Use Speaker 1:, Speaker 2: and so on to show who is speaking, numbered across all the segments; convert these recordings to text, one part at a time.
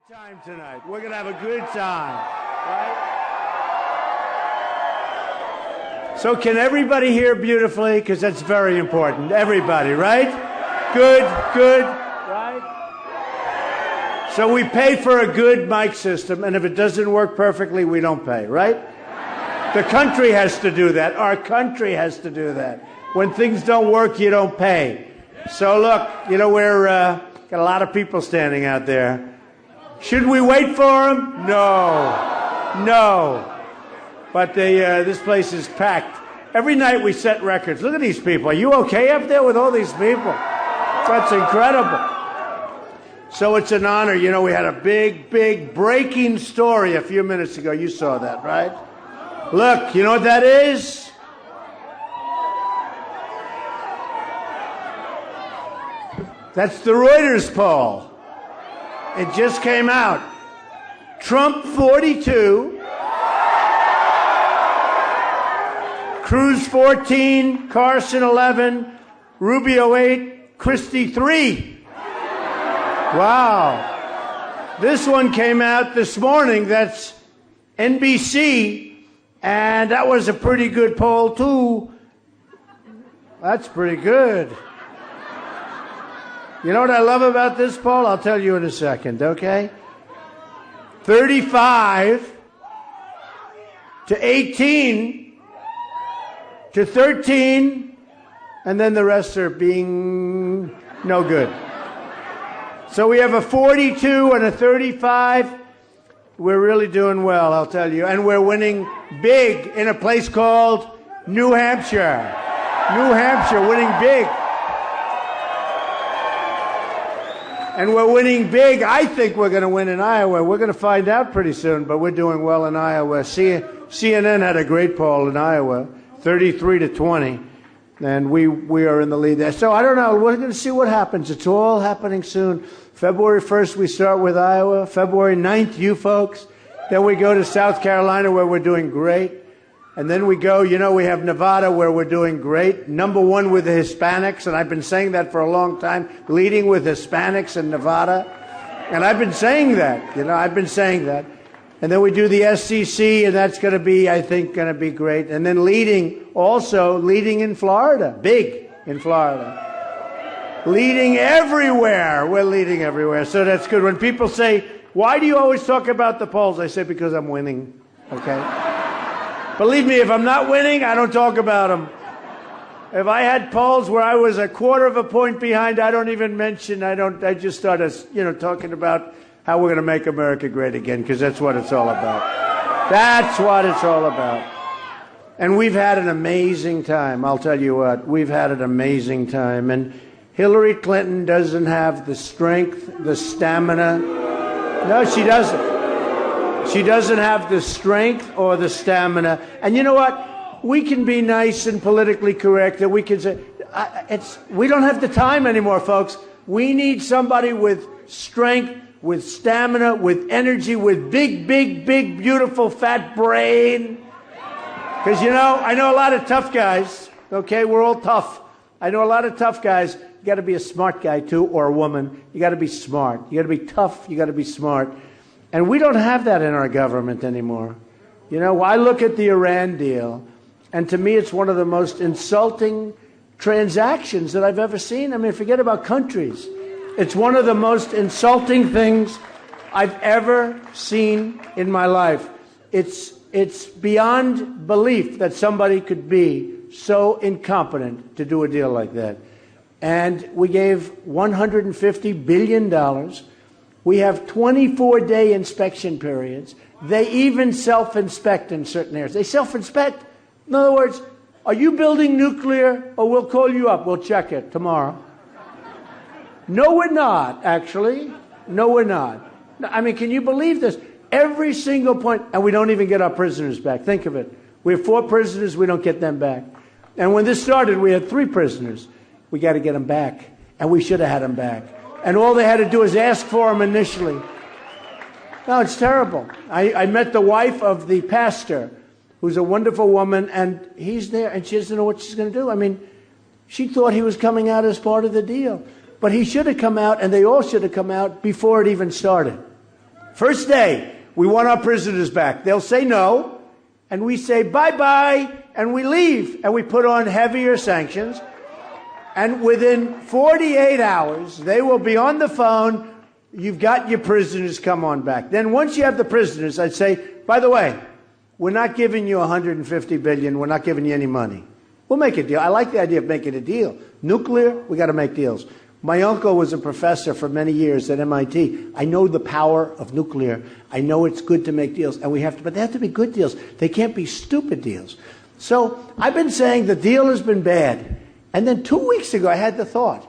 Speaker 1: Time tonight. We're going to have a good time, right? So can everybody hear beautifully? Because that's very important. Everybody, right? Good, right? So we pay for a good mic system, and if it doesn't work perfectly, we don't pay, right? The country has to do that. Our country has to do that. When things don't work, you don't pay. So look, you know, we're got a lot of people standing out there. Should we wait for them? No. But this place is packed. Every night we set records. Look at these people. Are you okay up there with all these people? That's incredible. So it's an honor. You know, we had a big breaking story a few minutes ago. You saw that, right? Look, you know what that is? That's the Reuters poll. It just came out. Trump 42, Cruz 14, Carson 11, Rubio 8, Christie 3. Wow. This one came out this morning. That's NBC, and that was a pretty good poll, too. That's pretty good. You know what I love about this poll? I'll tell you in a second, okay? 35 to 18 to 13, and then the rest are being no good. So we have a 42 and a 35. We're really doing well, I'll tell you. And we're winning big in a place called New Hampshire. New Hampshire, winning big. And we're winning big. I think we're going to win in Iowa. We're going to find out pretty soon, but we're doing well in Iowa. CNN had a great poll in Iowa, 33 to 20, and we are in the lead there. So I don't know. We're going to see what happens. It's all happening soon. February 1st, we start with Iowa. February 9th, you folks. Then we go to South Carolina, where we're doing great. And then we go, you know, we have Nevada, where we're doing great. Number one with the Hispanics, and I've been saying that for a long time, leading with Hispanics in Nevada. And I've been saying that, you know, I've been saying that. And then we do the SEC, and that's going to be, I think, going to be great. And then leading in Florida, big in Florida. Leading everywhere. We're leading everywhere, so that's good. When people say, why do you always talk about the polls? I say, because I'm winning, okay? Believe me, if I'm not winning, I don't talk about them. If I had polls where I was a quarter of a point behind, I don't even mention, I just start, talking about how we're going to make America great again, because that's what it's all about. That's what it's all about. And we've had an amazing time. I'll tell you what, we've had an amazing time. And Hillary Clinton doesn't have the strength, the stamina. No, she doesn't. She doesn't have the strength or the stamina. And you know what? We can be nice and politically correct, and we can say, we don't have the time anymore, folks. We need somebody with strength, with stamina, with energy, with big, beautiful, fat brain. Because, you know, I know a lot of tough guys, okay? We're all tough. I know a lot of tough guys. You got to be a smart guy, too, or a woman. You got to be smart. You got to be tough. You got to be smart. And we don't have that in our government anymore. You know, I look at the Iran deal, and to me it's one of the most insulting transactions that I've ever seen. I mean, forget about countries. It's one of the most insulting things I've ever seen in my life. It's beyond belief that somebody could be so incompetent to do a deal like that. And we gave $150 billion. We have 24-day inspection periods. They even self-inspect in certain areas. They self-inspect. In other words, are you building nuclear, or we'll call you up, we'll check it tomorrow? No, we're not, actually. No, we're not. I mean, can you believe this? Every single point, and we don't even get our prisoners back. Think of it. We have 4 prisoners, we don't get them back. And when this started, we had 3 prisoners. We got to get them back, and we should have had them back. And all they had to do is ask for them initially. No, it's terrible. I met the wife of the pastor, who's a wonderful woman, and he's there, and she doesn't know what she's going to do. I mean, she thought he was coming out as part of the deal. But he should have come out, and they all should have come out before it even started. First day, we want our prisoners back. They'll say no, and we say bye-bye, and we leave, and we put on heavier sanctions. And within 48 hours, they will be on the phone. You've got your prisoners, come on back. Then once you have the prisoners, I'd say, by the way, we're not giving you $150 billion. We're not giving you any money. We'll make a deal. I like the idea of making a deal. Nuclear, we got to make deals. My uncle was a professor for many years at MIT. I know the power of nuclear. I know it's good to make deals, and but they have to be good deals. They can't be stupid deals. So I've been saying the deal has been bad. And then 2 weeks ago, I had the thought,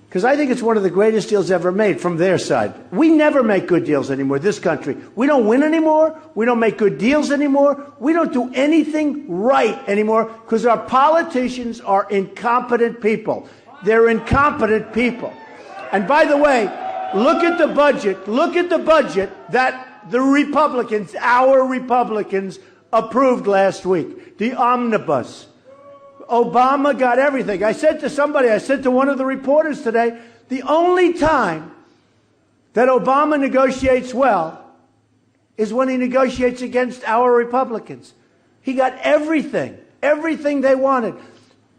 Speaker 1: because I think it's one of the greatest deals ever made from their side. We never make good deals anymore, this country. We don't win anymore. We don't make good deals anymore. We don't do anything right anymore because our politicians are incompetent people. They're incompetent people. And by the way, look at the budget. Look at the budget that the Republicans, our Republicans, approved last week. The omnibus. Obama got everything. I said to one of the reporters today, the only time that Obama negotiates well is when he negotiates against our Republicans. He got everything they wanted.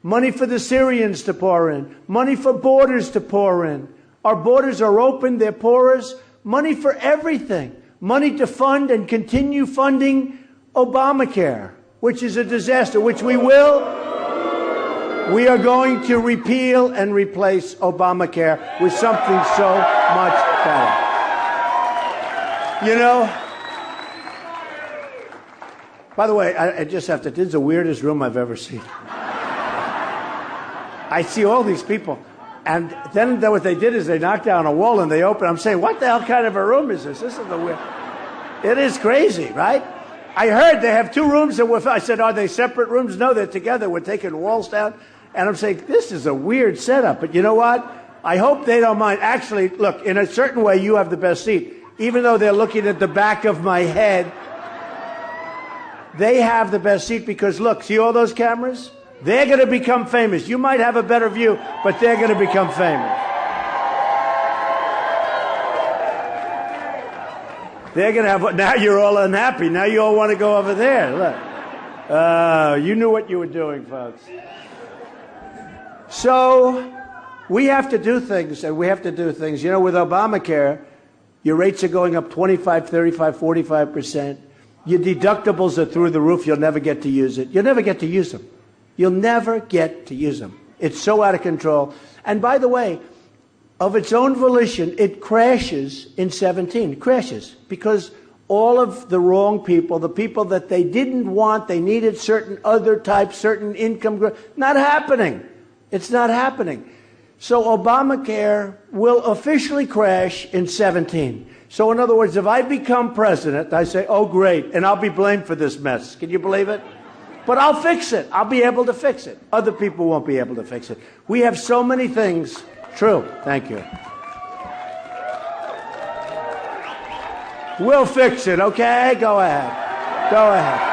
Speaker 1: Money for the Syrians to pour in, money for borders to pour in. Our borders are open, they're porous. Money for everything. Money to fund and continue funding Obamacare, which is a disaster, which we will. We are going to repeal and replace Obamacare with something so much better. You know, by the way, I just have to, this is the weirdest room I've ever seen. I see all these people, and then what they did is they knocked down a wall and they opened. I'm saying, what the hell kind of a room is this? This is the weird. It is crazy, right? I heard they have 2 rooms that were, I said, are they separate rooms? No, they're together. We're taking walls down. And I'm saying, this is a weird setup. But you know what? I hope they don't mind. Actually, look, in a certain way, you have the best seat. Even though they're looking at the back of my head, they have the best seat because, look, see all those cameras? They're going to become famous. You might have a better view, but they're going to become famous. They're going to have, now you're all unhappy. Now you all want to go over there. Look. You knew what you were doing, folks. So we have to do things, and we have to do things. You know, with Obamacare, your rates are going up 25, 35, 45%. Your deductibles are through the roof. You'll never get to use it. You'll never get to use them. You'll never get to use them. It's so out of control. And by the way, of its own volition, it crashes in 17. It crashes because all of the wrong people, the people that they didn't want, they needed certain other types, certain income growth, not happening. It's not happening. So Obamacare will officially crash in 17. So in other words, if I become president, I say, oh, great, and I'll be blamed for this mess. Can you believe it? But I'll fix it. I'll be able to fix it. Other people won't be able to fix it. We have so many things. True. Thank you. We'll fix it, okay? Go ahead. Go ahead.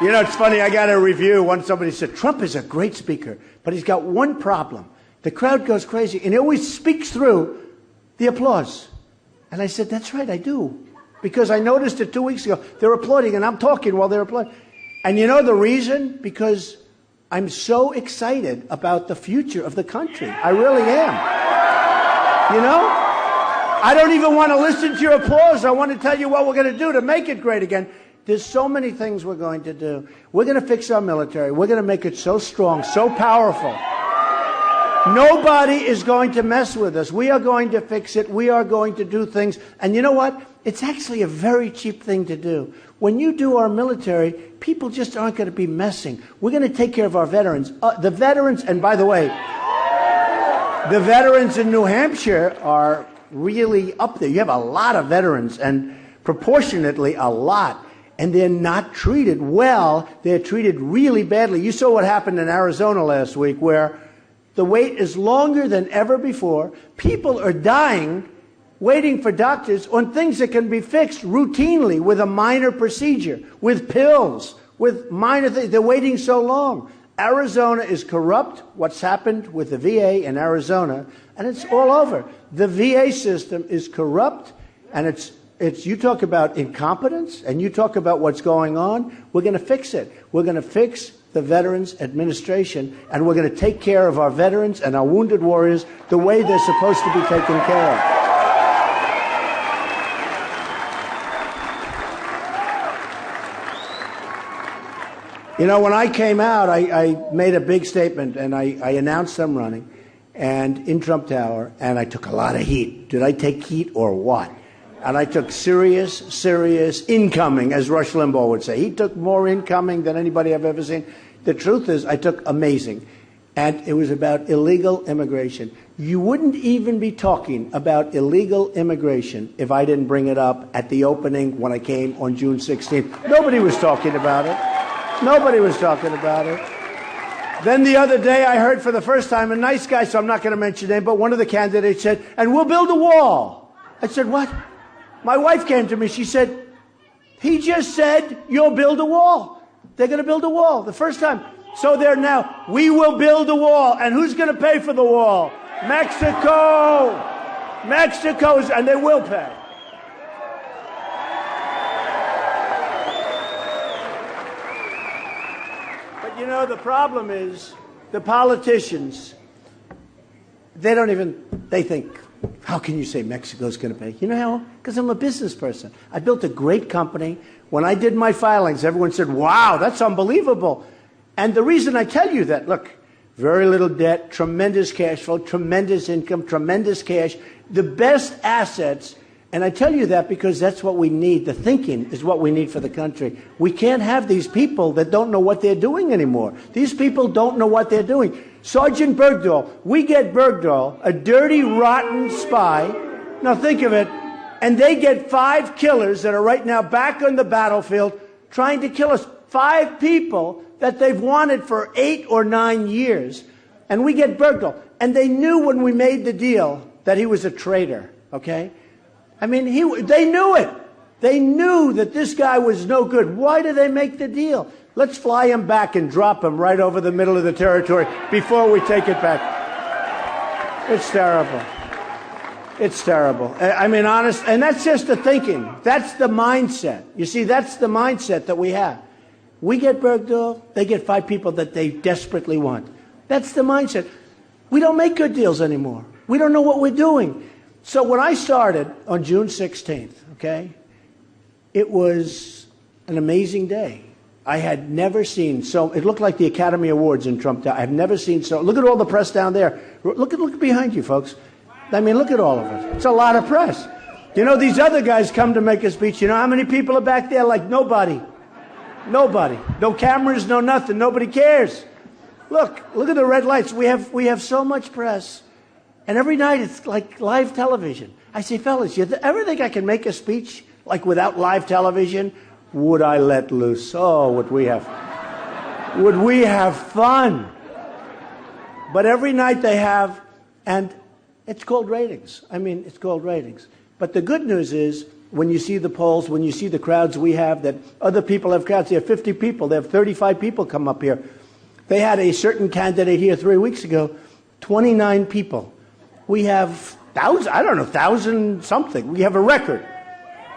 Speaker 1: You know, it's funny, I got a review. Once somebody said, Trump is a great speaker, but he's got one problem. The crowd goes crazy, and he always speaks through the applause. And I said, that's right, I do. Because I noticed it 2 weeks ago. They're applauding, and I'm talking while they're applauding. And you know the reason? Because I'm so excited about the future of the country. I really am. You know? I don't even want to listen to your applause. I want to tell you what we're going to do to make it great again. There's so many things we're going to do. We're going to fix our military. We're going to make it so strong, so powerful. Nobody is going to mess with us. We are going to fix it. We are going to do things. And you know what? It's actually a very cheap thing to do. When you do our military, people just aren't going to be messing. We're going to take care of our veterans. The veterans, and by the way, the veterans in New Hampshire are really up there. You have a lot of veterans, and proportionately a lot. And they're not treated well. They're treated really badly. You saw what happened in Arizona last week, where the wait is longer than ever before. People are dying waiting for doctors on things that can be fixed routinely with a minor procedure, with pills, with minor things. They're waiting so long. Arizona is corrupt. What's happened with the VA in Arizona, and it's all over. The VA system is corrupt, and it's you talk about incompetence, and you talk about what's going on. We're going to fix it. We're going to fix the Veterans Administration, and we're going to take care of our veterans and our wounded warriors the way they're supposed to be taken care of. You know, when I came out, I made a big statement, and I announced I'm running, and in Trump Tower, and I took a lot of heat. Did I take heat or what? And I took serious incoming, as Rush Limbaugh would say. He took more incoming than anybody I've ever seen. The truth is, I took amazing. And it was about illegal immigration. You wouldn't even be talking about illegal immigration if I didn't bring it up at the opening when I came on June 16th. Nobody was talking about it. Nobody was talking about it. Then the other day, I heard for the first time, a nice guy, so I'm not going to mention his name, but one of the candidates said, and we'll build a wall. I said, what? My wife came to me. She said, he just said, you'll build a wall. They're going to build a wall the first time. So they're now, we will build a wall. And who's going to pay for the wall? Mexico. Mexico's, and they will pay. But you know, the problem is the politicians, they think, how can you say Mexico's going to pay? You know how? Because I'm a business person. I built a great company. When I did my filings, everyone said, wow, that's unbelievable. And the reason I tell you that, look, very little debt, tremendous cash flow, tremendous income, tremendous cash, the best assets. And I tell you that because that's what we need. The thinking is what we need for the country. We can't have these people that don't know what they're doing anymore. These people don't know what they're doing. Sergeant Bergdahl, we get Bergdahl, a dirty, rotten spy. Now think of it. And they get 5 killers that are right now back on the battlefield trying to kill us. 5 people that they've wanted for 8 or 9 years. And we get Bergdahl. And they knew when we made the deal that he was a traitor, okay? I mean, they knew it. They knew that this guy was no good. Why do they make the deal? Let's fly him back and drop him right over the middle of the territory before we take it back. It's terrible. It's terrible. I mean, honest, and that's just the thinking. That's the mindset. You see, that's the mindset that we have. We get Bergdahl, they get 5 people that they desperately want. That's the mindset. We don't make good deals anymore. We don't know what we're doing. So when I started on June 16th, okay, it was an amazing day. I had never seen so, it looked like the Academy Awards in Trump Tower. I've never seen so, look at all the press down there. Look behind you, folks. I mean, look at all of it. It's a lot of press. You know, these other guys come to make a speech. You know how many people are back there? Like nobody. Nobody. No cameras, no nothing. Nobody cares. Look at the red lights. We have so much press. And every night it's like live television. I say, fellas, you ever think I can make a speech like without live television? Would I let loose? Oh, would we have fun? But every night they have, and it's called ratings. I mean, it's called ratings. But the good news is, when you see the polls, when you see the crowds we have, that other people have crowds, they have 50 people, they have 35 people come up here. They had a certain candidate here 3 weeks ago, 29 people. We have 1,000 something. We have a record.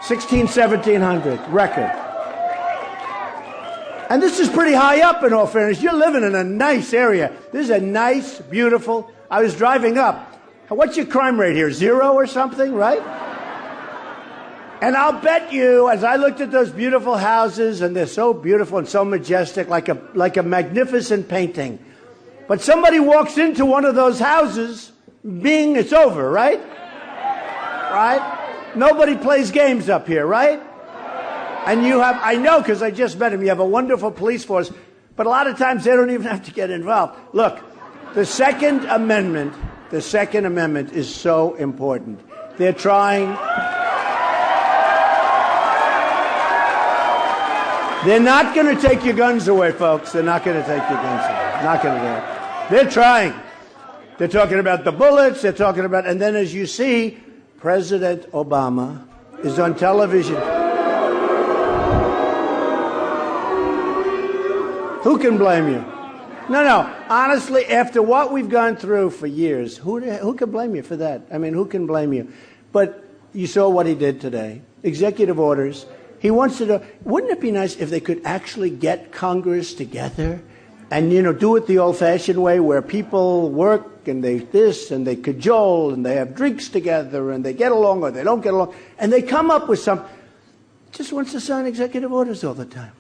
Speaker 1: 1,700 record. And this is pretty high up, in all fairness. You're living in a nice area. This is a nice, beautiful, I was driving up. What's your crime rate here? 0 or something, right? And I'll bet you, as I looked at those beautiful houses, and they're so beautiful and so majestic, like a magnificent painting. But somebody walks into one of those houses, it's over, right? Right? Nobody plays games up here, right? And you have, I know because I just met him, you have a wonderful police force, but a lot of times they don't even have to get involved. Look, the Second Amendment is so important. They're trying. They're not going to take your guns away, folks. They're not going to take your guns away. Not going to do it. They're trying. They're talking about the bullets. They're talking about, and then as you see, President Obama is on television. Who can blame you? No. Honestly, after what we've gone through for years, who can blame you for that? I mean, who can blame you? But you saw what he did today. Executive orders. He wants to do. Wouldn't it be nice if they could actually get Congress together and, do it the old-fashioned way where people work and they this and they cajole and they have drinks together and they get along or they don't get along and they come up with some. Just wants to sign executive orders all the time.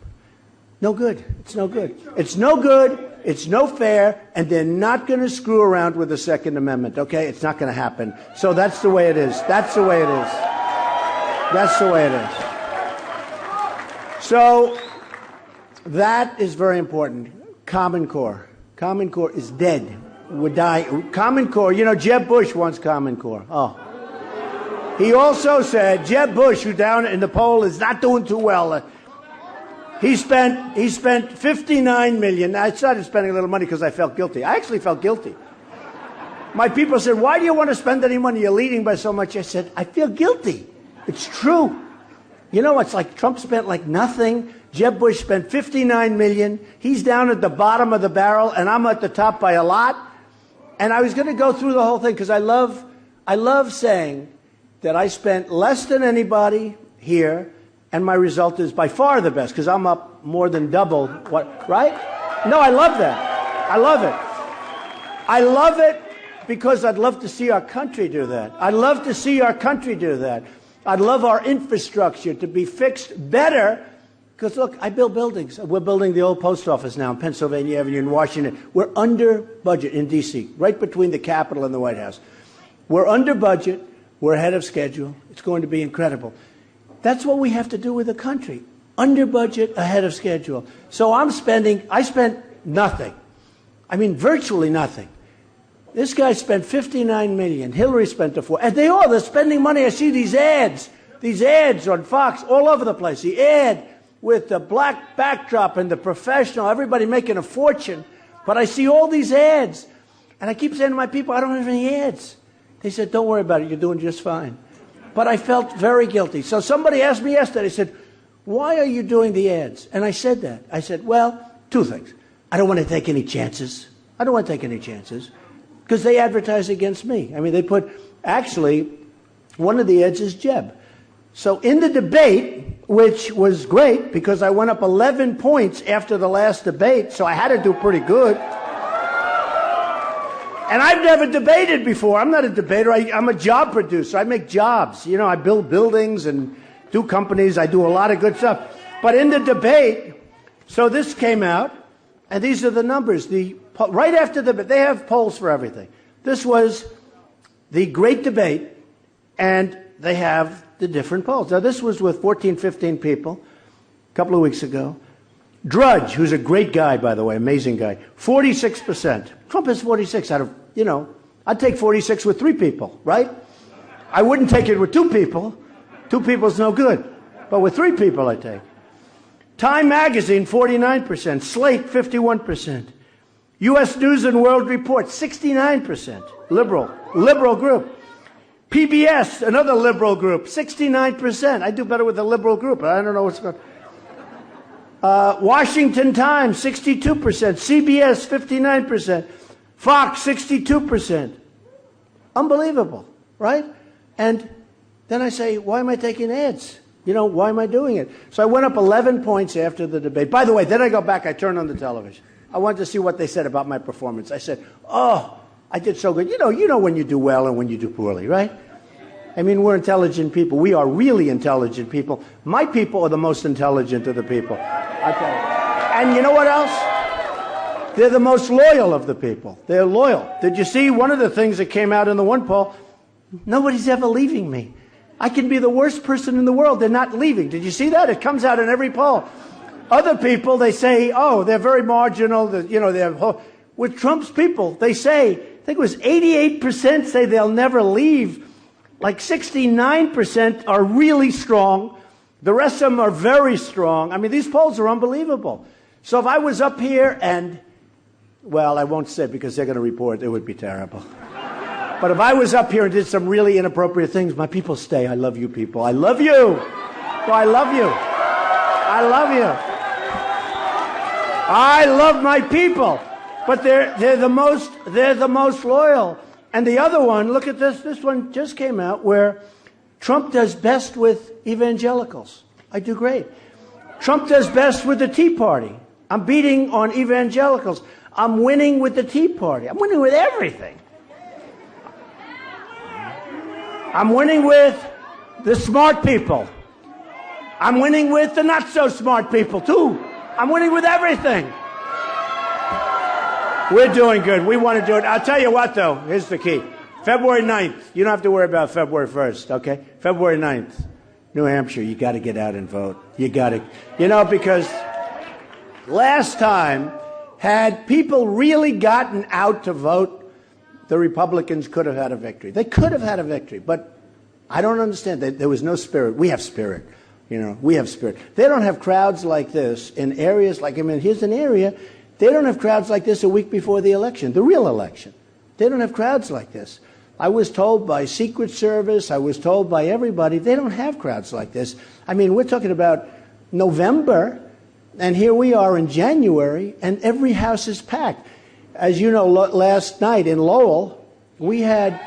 Speaker 1: No good. It's no good. It's no good. It's no fair, and they're not going to screw around with the Second Amendment, okay? It's not going to happen. So that's the way it is. That's the way it is. That's the way it is. So that is very important. Common Core. Common Core is dead. Would die. Common Core, Jeb Bush wants Common Core. Oh. He also said, Jeb Bush, who down in the poll is not doing too well, He spent $59 million. I started spending a little money because I felt guilty. I actually felt guilty. My people said, why do you want to spend any money? You're leading by so much. I said, I feel guilty. It's true. It's like Trump spent like nothing. Jeb Bush spent $59 million. He's down at the bottom of the barrel, and I'm at the top by a lot. And I was going to go through the whole thing because I love saying that I spent less than anybody here. And my result is by far the best because I'm up more than double what, right? No, I love that. I love it. I love it because I'd love to see our country do that. I'd love to see our country do that. I'd love our infrastructure to be fixed better because, look, I build buildings. We're building the old post office now in Pennsylvania Avenue in Washington. We're under budget in D.C., right between the Capitol and the White House. We're under budget. We're ahead of schedule. It's going to be incredible. That's what we have to do with the country. Under budget, ahead of schedule. So I spent nothing. I mean, virtually nothing. This guy spent $59 million. Hillary spent and they're spending money. I see these ads on Fox all over the place. The ad with the black backdrop and the professional, everybody making a fortune. But I see all these ads. And I keep saying to my people, I don't have any ads. They said, don't worry about it. You're doing just fine. But I felt very guilty. So somebody asked me yesterday, said, why are you doing the ads? And I said that. I said, well, two things. I don't want to take any chances. I don't want to take any chances because they advertise against me. I mean, they actually, one of the ads is Jeb. So in the debate, which was great because I went up 11 points after the last debate, so I had to do pretty good. And I've never debated before. I'm not a debater. I'm a job producer. I make jobs. I build buildings and do companies. I do a lot of good stuff. But in the debate, so this came out, and these are the numbers. Right after the debate, they have polls for everything. This was the great debate, and they have the different polls. Now, this was with 14, 15 people a couple of weeks ago. Drudge, who's a great guy, by the way, amazing guy, 46%. Trump has 46 out of, I'd take 46 with 3 people, right? I wouldn't take it with 2 people. 2 people's no good. But with 3 people, I take. Time Magazine, 49%. Slate, 51%. U.S. News and World Report, 69%. Liberal group. PBS, another liberal group, 69%. I do better with the liberal group. I don't know what's going on. Washington Times, 62%. CBS, 59%. Fox, 62%. Unbelievable, right? And then I say, why am I taking ads? Why am I doing it? So I went up 11 points after the debate. By the way, then I go back, I turned on the television. I wanted to see what they said about my performance. I said, oh, I did so good. You know when you do well and when you do poorly, right? I mean, we're intelligent people. We are really intelligent people. My people are the most intelligent of the people. Okay. And you know what else? They're the most loyal of the people. They're loyal. Did you see one of the things that came out in the one poll? Nobody's ever leaving me. I can be the worst person in the world. They're not leaving. Did you see that? It comes out in every poll. Other people, they say, oh, they're very marginal. With Trump's people, they say, I think it was 88% say they'll never leave. Like 69% are really strong. The rest of them are very strong. I mean, these polls are unbelievable. So if I was up here and, well, I won't say because they're going to report, it would be terrible. But if I was up here and did some really inappropriate things, my people stay. I love you people. I love you. So I love you. I love you. I love my people. But they're the most loyal. And the other one, look at this. This one just came out where Trump does best with evangelicals. I do great. Trump does best with the Tea Party. I'm beating on evangelicals. I'm winning with the Tea Party. I'm winning with everything. I'm winning with the smart people. I'm winning with the not so smart people too. I'm winning with everything. We're doing good. We want to do it. I'll tell you what, though. Here's the key. February 9th. You don't have to worry about February 1st, okay? February 9th. New Hampshire, you got to get out and vote. You got to. You know, because last time, had people really gotten out to vote, the Republicans could have had a victory. They could have had a victory, but I don't understand. There was no spirit. We have spirit. You know, we have spirit. They don't have crowds like this in areas like, I mean, here's an area. They don't have crowds like this a week before the election, the real election. They don't have crowds like this. I was told by Secret Service, I was told by everybody, they don't have crowds like this. I mean, we're talking about November, and here we are in January, and every house is packed. As you know, last night in Lowell, we had,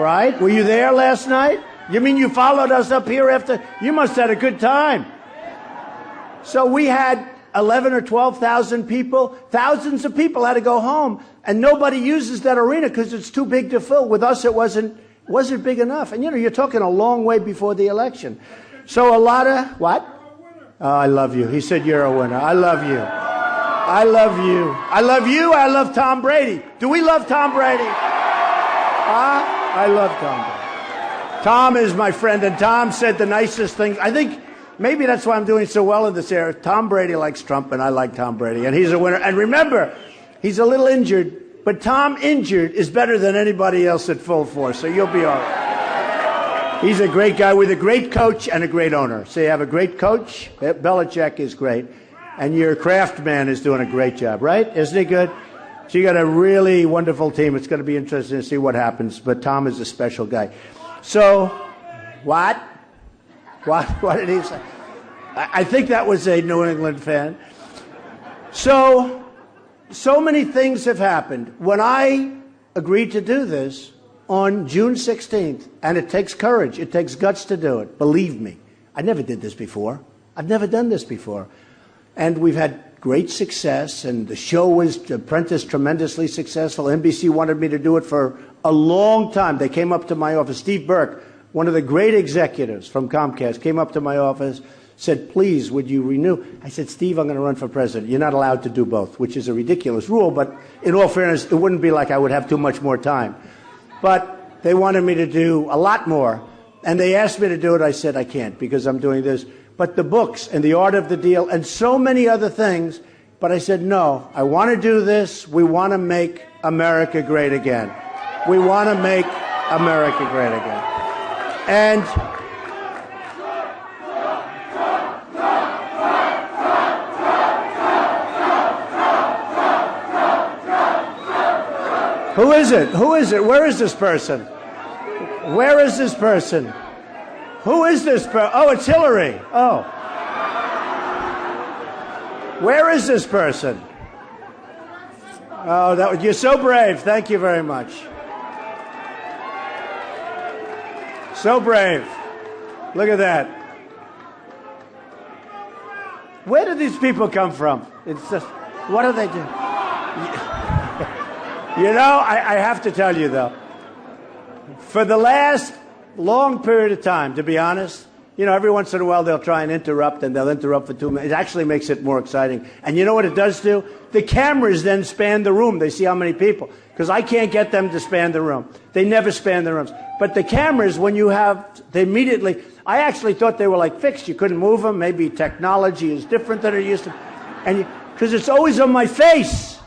Speaker 1: right? Were you there last night? You mean you followed us up here after? You must have had a good time. So we had 11 or 12,000 people. Thousands of people had to go home, and nobody uses that arena because it's too big to fill. With us, it wasn't big enough. And you know, you're talking a long way before the election. So a lot of what? Oh, I love you. He said you're a winner. I love you. I love you. I love you. I love Tom Brady. Do we love Tom Brady? I love Tom Brady. Tom is my friend, and Tom said the nicest things. I think maybe that's why I'm doing so well in this area. Tom Brady likes Trump, and I like Tom Brady, and he's a winner. And remember, he's a little injured, but Tom injured is better than anybody else at full force, so you'll be all right. He's a great guy with a great coach and a great owner. So you have a great coach. Belichick is great, and your Kraft man is doing a great job, right? Isn't he good? So you got a really wonderful team. It's going to be interesting to see what happens, but Tom is a special guy. So, what? What did he say? I think that was a New England fan. So many things have happened. When I agreed to do this on June 16th, and it takes courage, it takes guts to do it, believe me. I never did this before. I've never done this before. And we've had great success, and the show was, Apprentice, tremendously successful. NBC wanted me to do it for a long time. They came up to my office. Steve Burke, one of the great executives from Comcast, came up to my office, said, please, would you renew? I said, Steve, I'm going to run for president. You're not allowed to do both, which is a ridiculous rule, but in all fairness, it wouldn't be like I would have too much more time. But they wanted me to do a lot more, and they asked me to do it. I said, I can't, because I'm doing this. But the books and the art of the deal and so many other things, but I said, no, I want to do this. We want to make America great again. We want to make America great again. And who is it? Who is it? Where is this person? Where is this person? Who is this person? Oh, it's Hillary. Oh. Where is this person? Oh, you're so brave. Thank you very much. So brave. Look at that. Where do these people come from? It's just, what do they do? You know, I have to tell you, though, for the last long period of time, to be honest, you know, every once in a while they'll try and interrupt, and they'll interrupt for 2 minutes. It actually makes it more exciting. And you know what it does do? The cameras then span the room. They see how many people. Because I can't get them to span the room. They never span the rooms. But the cameras, when you have, they immediately, I actually thought they were like fixed. You couldn't move them. Maybe technology is different than it used to. And because it's always on my face.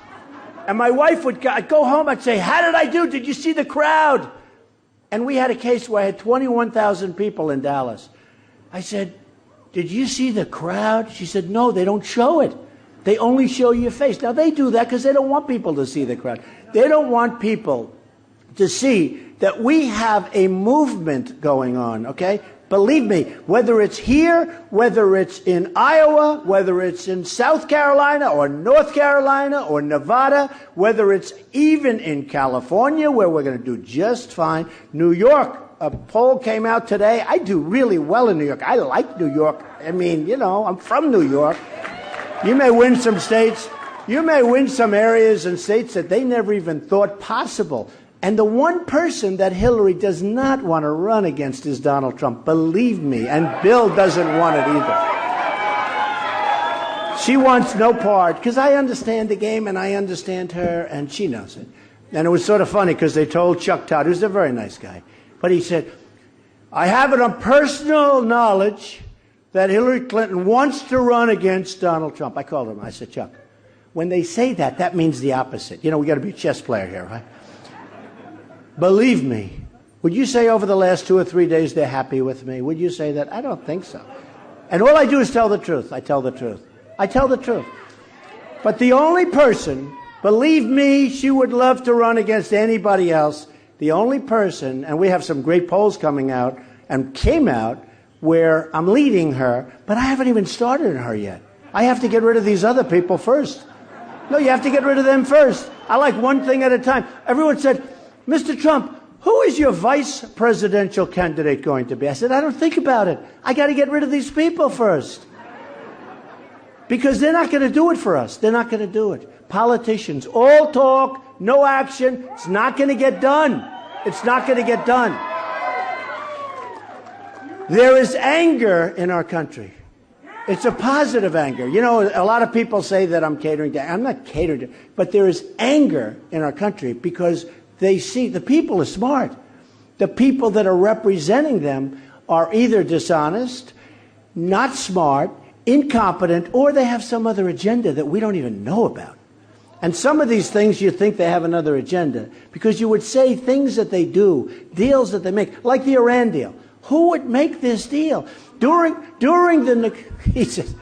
Speaker 1: And my wife would go home, I'd say, how did I do? Did you see the crowd? And we had a case where I had 21,000 people in Dallas. I said, did you see the crowd? She said, no, they don't show it. They only show your face. Now, they do that because they don't want people to see the crowd. They don't want people to see that we have a movement going on, okay? Believe me, whether it's here, whether it's in Iowa, whether it's in South Carolina or North Carolina or Nevada, whether it's even in California, where we're going to do just fine. New York, a poll came out today. I do really well in New York. I like New York. I mean, you know, I'm from New York. You may win some states. You may win some areas and states that they never even thought possible. And the one person that Hillary does not want to run against is Donald Trump. Believe me. And Bill doesn't want it either. She wants no part, because I understand the game and I understand her, and she knows it. And it was sort of funny because they told Chuck Todd, who's a very nice guy, but he said, I have it on personal knowledge that Hillary Clinton wants to run against Donald Trump. I called him. I said, Chuck, when they say that, that means the opposite. You know, we got to be a chess player here, right? Believe me, would you say over the last 2 or 3 days they're happy with me? Would you say that? I don't think so. And all I do is tell the truth. I tell the truth. I tell the truth. But the only person, believe me, she would love to run against anybody else. The only person, and we have some great polls coming out and came out where I'm leading her, but I haven't even started her yet. I have to get rid of these other people first. No, you have to get rid of them first. I like one thing at a time. Everyone said, Mr. Trump, who is your vice presidential candidate going to be? I said, I don't think about it. I got to get rid of these people first. Because they're not going to do it for us. They're not going to do it. Politicians, all talk, no action. It's not going to get done. It's not going to get done. There is anger in our country. It's a positive anger. You know, a lot of people say that I'm catering to. I'm not catering to, but there is anger in our country because they see the people are smart. The people that are representing them are either dishonest, not smart, incompetent, or they have some other agenda that we don't even know about. And some of these things you think they have another agenda because you would say things that they do, deals that they make, like the Iran deal. Who would make this deal? During the, he says,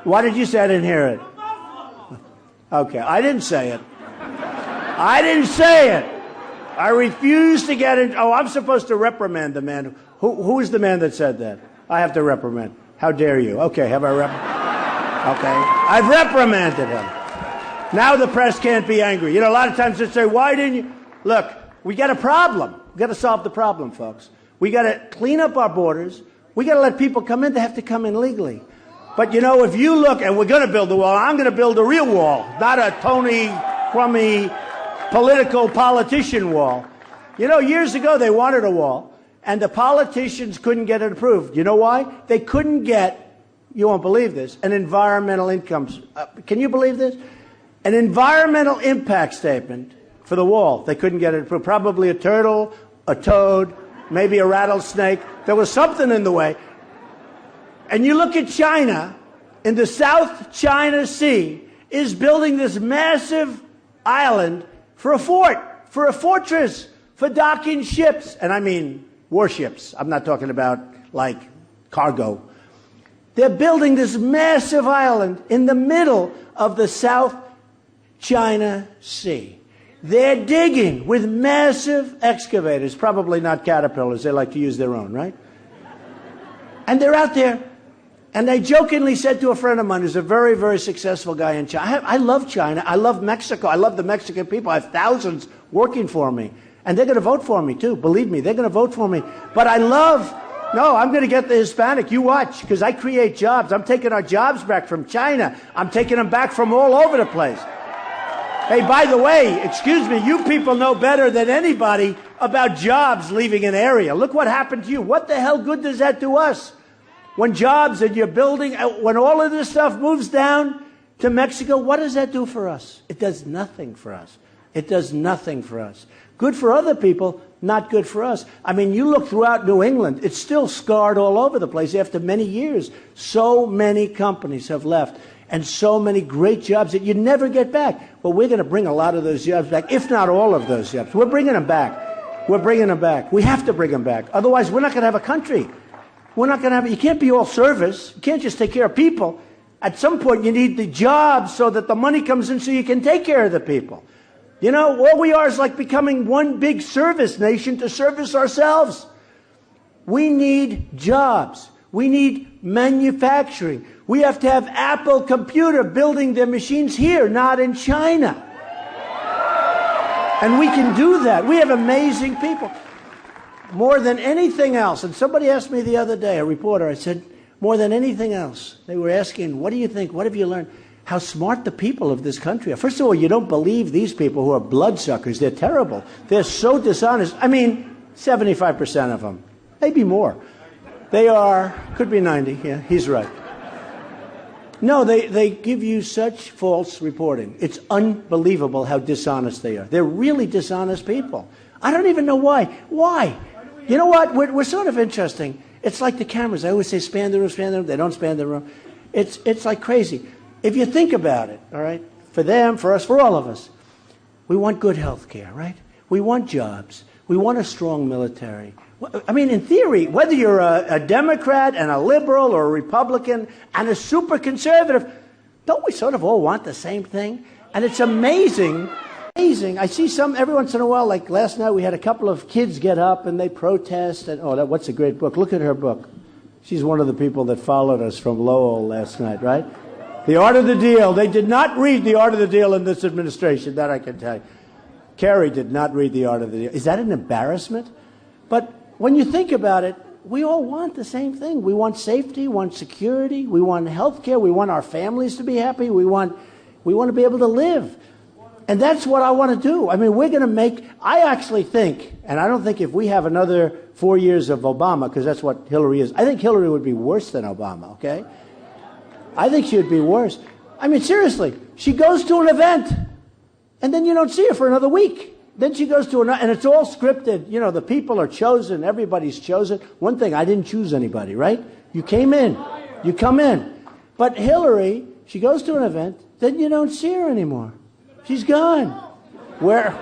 Speaker 1: what did you say? I didn't hear it. Okay, I didn't say it. I didn't say it. I refuse to get in. Oh, I'm supposed to reprimand the man. Who is the man that said that? I have to reprimand. How dare you? Okay, have I Okay, I've reprimanded him. Now the press can't be angry. You know, a lot of times they say, why didn't you? Look, we got a problem. We got to solve the problem, folks. We got to clean up our borders. We got to let people come in. They have to come in legally. But, you know, if you look, and we're going to build the wall, I'm going to build a real wall, not a Tony crummy politician wall. You know, years ago they wanted a wall, and the politicians couldn't get it approved. You know why? They couldn't get, you won't believe this, an environmental income. Can you believe this? An environmental impact statement for the wall. They couldn't get it approved. Probably a turtle, a toad, maybe a rattlesnake. There was something in the way. And you look at China, in the South China Sea, is building this massive island for a fort, for a fortress, for docking ships. And I mean warships. I'm not talking about, like, cargo. They're building this massive island in the middle of the South China Sea. They're digging with massive excavators, probably not caterpillars. They like to use their own, right? And they're out there. And I jokingly said to a friend of mine who's a very, very successful guy in China, I love China. I love Mexico. I love the Mexican people. I have thousands working for me. And they're going to vote for me, too. Believe me, they're going to vote for me. But I love, no, I'm going to get the Hispanic. You watch, because I create jobs. I'm taking our jobs back from China. I'm taking them back from all over the place. Hey, by the way, excuse me, you people know better than anybody about jobs leaving an area. Look what happened to you. What the hell good does that do us? When jobs and you're building, when all of this stuff moves down to Mexico, what does that do for us? It does nothing for us. It does nothing for us. Good for other people, not good for us. I mean, you look throughout New England, it's still scarred all over the place after many years. So many companies have left and so many great jobs that you never get back. But we're going to bring a lot of those jobs back, if not all of those jobs. We're bringing them back. We're bringing them back. We have to bring them back. Otherwise, we're not going to have a country. We're not going to have, you can't be all service. You can't just take care of people. At some point, you need the jobs so that the money comes in so you can take care of the people.
Speaker 2: You know, all we are is like becoming one big service nation to service ourselves. We need jobs. We need manufacturing. We have to have Apple Computer building their machines here, not in China. And we can do that. We have amazing people. More than anything else, and somebody asked me the other day, a reporter, I said, more than anything else, they were asking, what do you think, what have you learned? How smart the people of this country are. First of all, you don't believe these people who are bloodsuckers. They're terrible. They're so dishonest. I mean, 75% of them, maybe more. They are, could be 90, yeah, he's right. No, they give you such false reporting. It's unbelievable how dishonest they are. They're really dishonest people. I don't even know why. Why? You know what? We're sort of interesting. It's like the cameras. I always say span the room, span the room. They don't span the room. It's like crazy. If you think about it, all right, for them, for us, for all of us, we want good health care, right? We want jobs. We want a strong military. I mean, in theory, whether you're a Democrat and a liberal or a Republican and a super conservative, don't we sort of all want the same thing? And it's amazing. I see some every once in a while, like last night we had a couple of kids get up and they protest. And what's a great book? Look at her book. She's one of the people that followed us from Lowell last night, right? The Art of the Deal. They did not read The Art of the Deal in this administration, that I can tell you. Kerry did not read The Art of the Deal. Is that an embarrassment? But when you think about it, we all want the same thing. We want safety, we want security, we want health care, we want our families to be happy, we want to be able to live. And that's what I want to do. I mean, we're going to make, I actually think, and I don't think if we have another 4 years of Obama, because that's what Hillary is, I think Hillary would be worse than Obama, okay? I think she would be worse. I mean, seriously, she goes to an event, and then you don't see her for another week. Then she goes to another, and it's all scripted. You know, the people are chosen, everybody's chosen. One thing, I didn't choose anybody, right? You came in, you come in. But Hillary, she goes to an event, then you don't see her anymore. She's gone. Where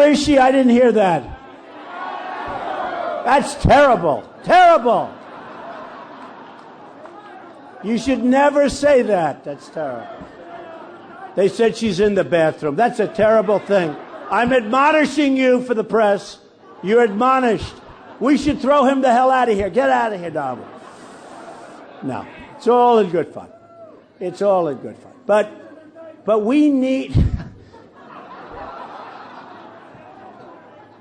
Speaker 2: is she? I didn't hear that. That's terrible. Terrible. You should never say that. That's terrible. They said she's in the bathroom. That's a terrible thing. I'm admonishing you for the press. You're admonished. We should throw him the hell out of here. Get out of here, Donald. No. It's all in good fun. It's all in good fun. But we need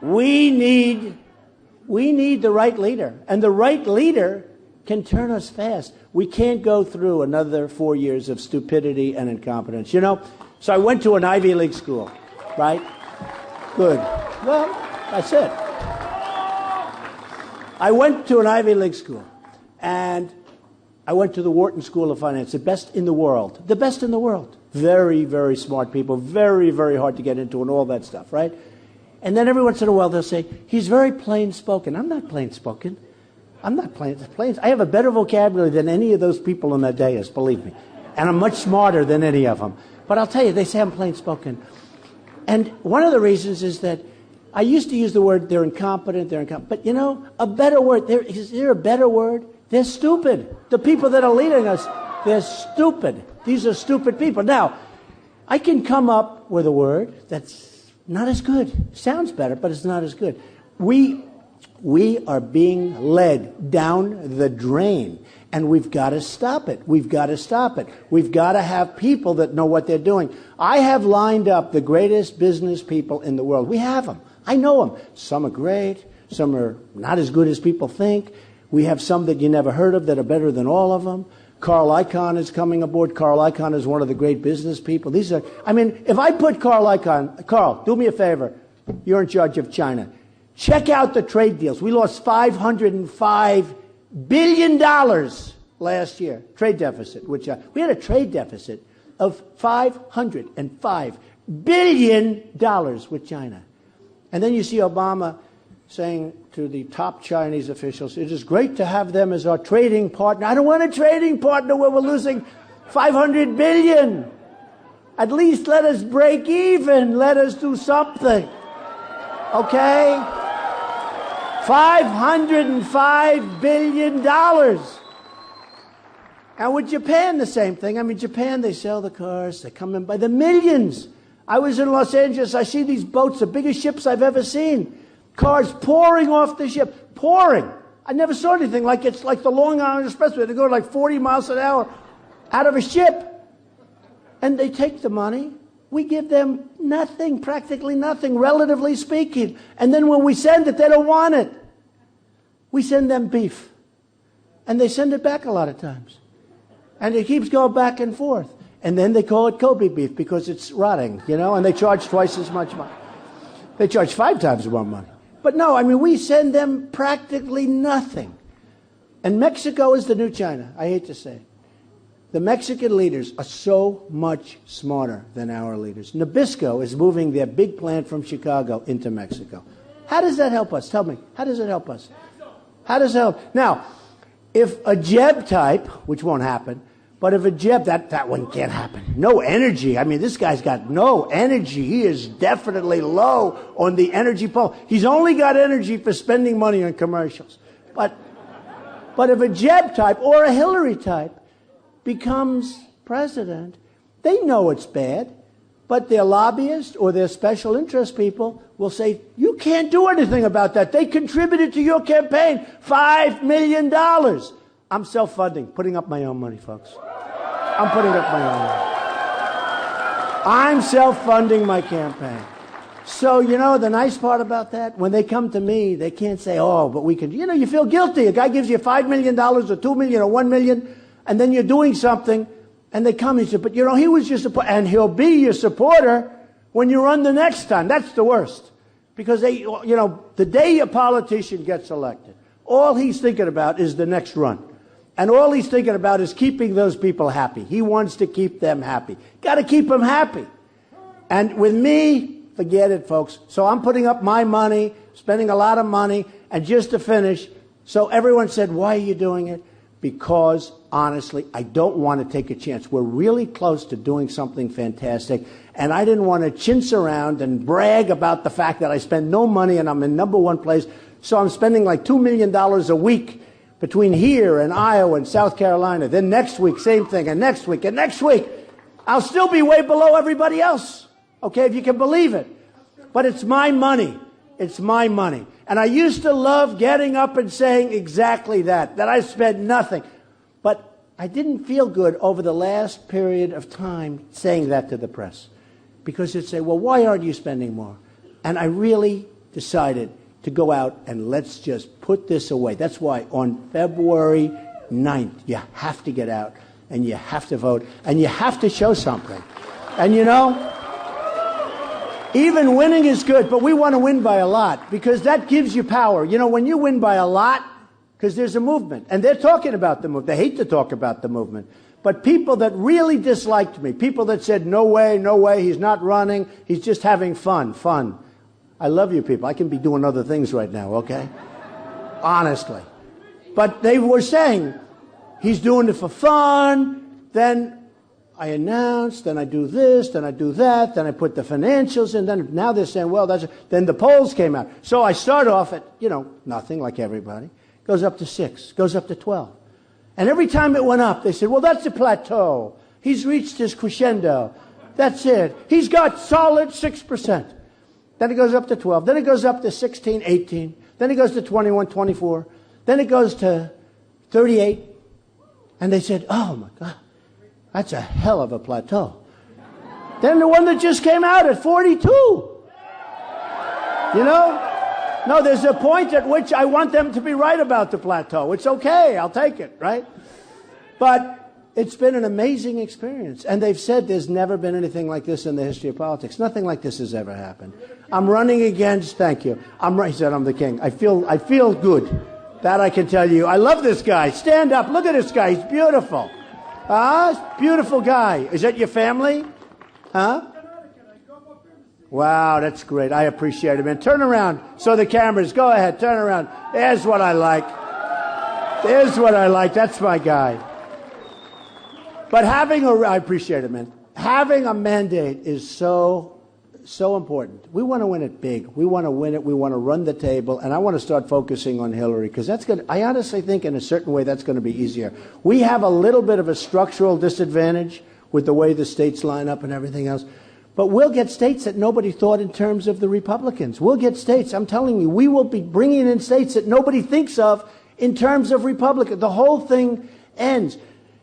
Speaker 2: we need the right leader. And the right leader can turn us fast. We can't go through another 4 years of stupidity and incompetence. You know, so I went to an Ivy League school, right? Good. Well, that's it. I went to an Ivy League school, and I went to the Wharton School of Finance, the best in the world. The best in the world. Very, very smart people, very, very hard to get into and all that stuff, right? And then every once in a while they'll say, he's very plain-spoken. I'm not plain-spoken. I'm not plain. I have a better vocabulary than any of those people on that dais, believe me. And I'm much smarter than any of them. But I'll tell you, they say I'm plain-spoken. And one of the reasons is that I used to use the word they're incompetent. But, you know, a better word, is there a better word? They're stupid. The people that are leading us, they're stupid. These are stupid people. Now, I can come up with a word that's not as good. Sounds better, but it's not as good. We are being led down the drain, and we've got to stop it. We've got to stop it. We've got to have people that know what they're doing. I have lined up the greatest business people in the world. We have them. I know them. Some are great. Some are not as good as people think. We have some that you never heard of that are better than all of them. Carl Icahn is coming aboard. Carl Icahn is one of the great business people. These are, I mean, if I put Carl Icahn, Carl, do me a favor. You're in charge of China. Check out the trade deals. We lost $505 billion last year, trade deficit, which we had a trade deficit of $505 billion with China. And then you see Obama saying to the top Chinese officials, it is great to have them as our trading partner. I don't want a trading partner where we're losing $500 billion. At least let us break even. Let us do something. Okay? $505 billion. And with Japan, the same thing. I mean, Japan, they sell the cars. They come in by the millions. I was in Los Angeles. I see these boats, the biggest ships I've ever seen. Cars pouring off the ship. Pouring. I never saw anything like it's like the Long Island Expressway. They go like 40 miles an hour out of a ship. And they take the money. We give them nothing, practically nothing, relatively speaking. And then when we send it, they don't want it. We send them beef. And they send it back a lot of times. And it keeps going back and forth. And then they call it Kobe beef because it's rotting, you know, and they charge twice as much money. They charge 5 times more money. But no, I mean, we send them practically nothing. And Mexico is the new China, I hate to say it. The Mexican leaders are so much smarter than our leaders. Nabisco is moving their big plant from Chicago into Mexico. How does that help us? Tell me, how does it help us? How does it help? Now, if a Jeb type, which won't happen, but if a Jeb, that one can't happen. No energy. I mean, this guy's got no energy. He is definitely low on the energy pole. He's only got energy for spending money on commercials. But if a Jeb type or a Hillary type becomes president, they know it's bad, but their lobbyists or their special interest people will say, you can't do anything about that. They contributed to your campaign $5 million. I'm self-funding, putting up my own money, folks. I'm putting up my own money. I'm self-funding my campaign. So, you know, the nice part about that, when they come to me, they can't say, oh, but we can, you know, you feel guilty. A guy gives you $5 million or $2 million or $1 million, and then you're doing something, and they come and say, but, you know, he was your supporter, and he'll be your supporter when you run the next time. That's the worst. Because they, you know, the day a politician gets elected, all he's thinking about is the next run. And all he's thinking about is keeping those people happy. He wants to keep them happy. Got to keep them happy. And with me, forget it, folks. So I'm putting up my money, spending a lot of money, and just to finish, so everyone said, why are you doing it? Because, honestly, I don't want to take a chance. We're really close to doing something fantastic, and I didn't want to chintz around and brag about the fact that I spend no money and I'm in #1 place. So I'm spending like $2 million a week between here and Iowa and South Carolina. Then next week, same thing, and next week, and next week. I'll still be way below everybody else, okay, if you can believe it. But it's my money. It's my money. And I used to love getting up and saying exactly that I spent nothing. But I didn't feel good over the last period of time saying that to the press. Because they'd say, well, why aren't you spending more? And I really decided to go out and let's just put this away. That's why on February 9th, you have to get out and you have to vote and you have to show something. And you know, even winning is good, but we want to win by a lot because that gives you power. You know, when you win by a lot, because there's a movement, and they're talking about the movement. They hate to talk about the movement. But people that really disliked me, people that said, no way, he's not running, he's just having fun. I love you people. I can be doing other things right now, okay? Honestly. But they were saying, he's doing it for fun, then I announce, then I do this, then I do that, then I put the financials in, then now they're saying, well, then the polls came out. So I start off at, you know, nothing like everybody. Goes up to 6, goes up to 12. And every time it went up, they said, well, that's a plateau. He's reached his crescendo. That's it. He's got solid 6%. Then it goes up to 12. Then it goes up to 16, 18. Then it goes to 21, 24. Then it goes to 38. And they said, oh, my God, that's a hell of a plateau. Then the one that just came out at 42. You know? No, there's a point at which I want them to be right about the plateau. It's okay. I'll take it, right? But it's been an amazing experience. And they've said there's never been anything like this in the history of politics. Nothing like this has ever happened. I'm running against, thank you. He said I'm the king. I feel good. That I can tell you. I love this guy. Stand up. Look at this guy. He's beautiful. Beautiful guy. Is that your family? Huh? Wow, that's great. I appreciate it, man. Turn around so the cameras, go ahead, turn around. There's what I like. There's what I like. That's my guy. But I appreciate it, man. Having a mandate is so so important. We want to win it big. We want to win it. We want to run the table. And I want to start focusing on Hillary because I honestly think in a certain way that's going to be easier. We have a little bit of a structural disadvantage with the way the states line up and everything else. But we'll get states that nobody thought in terms of the Republicans. We'll get states, I'm telling you, we will be bringing in states that nobody thinks of in terms of Republicans. The whole thing ends.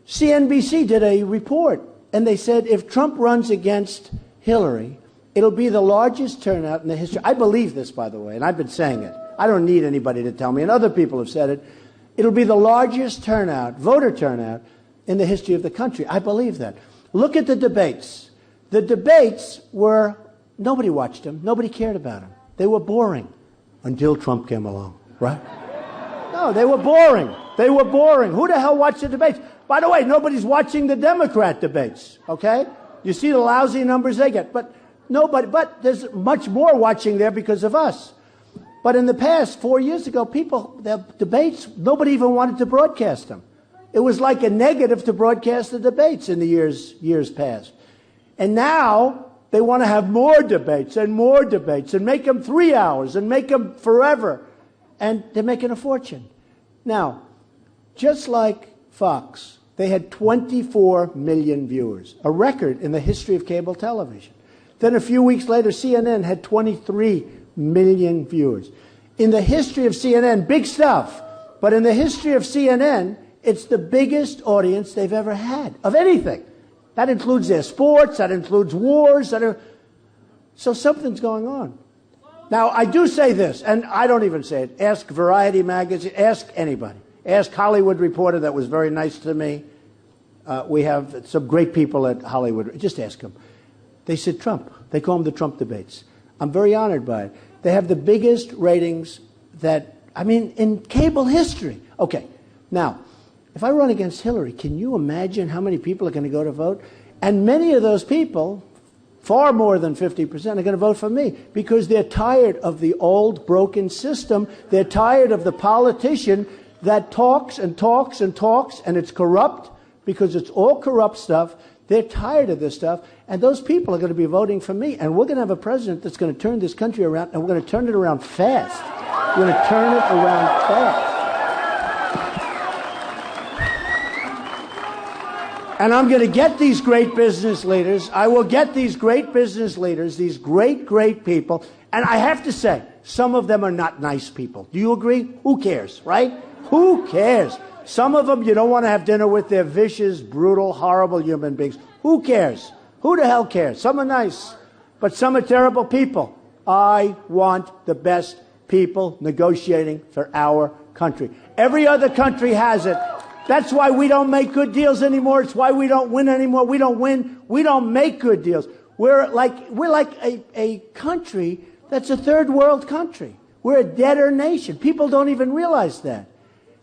Speaker 2: CNBC did a report, and they said if Trump runs against Hillary, it'll be the largest turnout in the history. I believe this, by the way, and I've been saying it. I don't need anybody to tell me, and other people have said it. It'll be the largest turnout, voter turnout, in the history of the country. I believe that. Look at the debates. The debates were, nobody watched them. Nobody cared about them. They were boring until Trump came along, right? No, they were boring. They were boring. Who the hell watched the debates? By the way, nobody's watching the Democrat debates, okay? You see the lousy numbers they get. But there's much more watching there because of us. But in the past, 4 years ago, the debates, nobody even wanted to broadcast them. It was like a negative to broadcast the debates in the years past. And now they want to have more debates and make them 3 hours and make them forever. And they're making a fortune. Now, just like Fox, they had 24 million viewers, a record in the history of cable television. Then a few weeks later, CNN had 23 million viewers. In the history of CNN, big stuff, but in the history of CNN, it's the biggest audience they've ever had of anything. That includes their sports, that includes wars. So something's going on. Now, I do say this, and I don't even say it. Ask Variety magazine, ask anybody. Ask Hollywood Reporter, that was very nice to me. We have some great people at Hollywood. Just ask them. They said Trump. They call them the Trump debates. I'm very honored by it. They have the biggest ratings in cable history. Okay, now, if I run against Hillary, can you imagine how many people are going to go to vote? And many of those people, far more than 50%, are going to vote for me because they're tired of the old broken system. They're tired of the politician that talks and talks and talks, and it's corrupt because it's all corrupt stuff. They're tired of this stuff, and those people are going to be voting for me. And we're going to have a president that's going to turn this country around, and we're going to turn it around fast. We're going to turn it around fast. And I'm going to get these great business leaders. I will get these great business leaders, these great, great people. And I have to say, some of them are not nice people. Do you agree? Who cares, right? Who cares? Some of them you don't want to have dinner with. They're vicious, brutal, horrible human beings. Who cares? Who the hell cares? Some are nice, but some are terrible people. I want the best people negotiating for our country. Every other country has it. That's why we don't make good deals anymore. It's why we don't win anymore. We don't win. We don't make good deals. We're like a country that's a third world country. We're a debtor nation. People don't even realize that.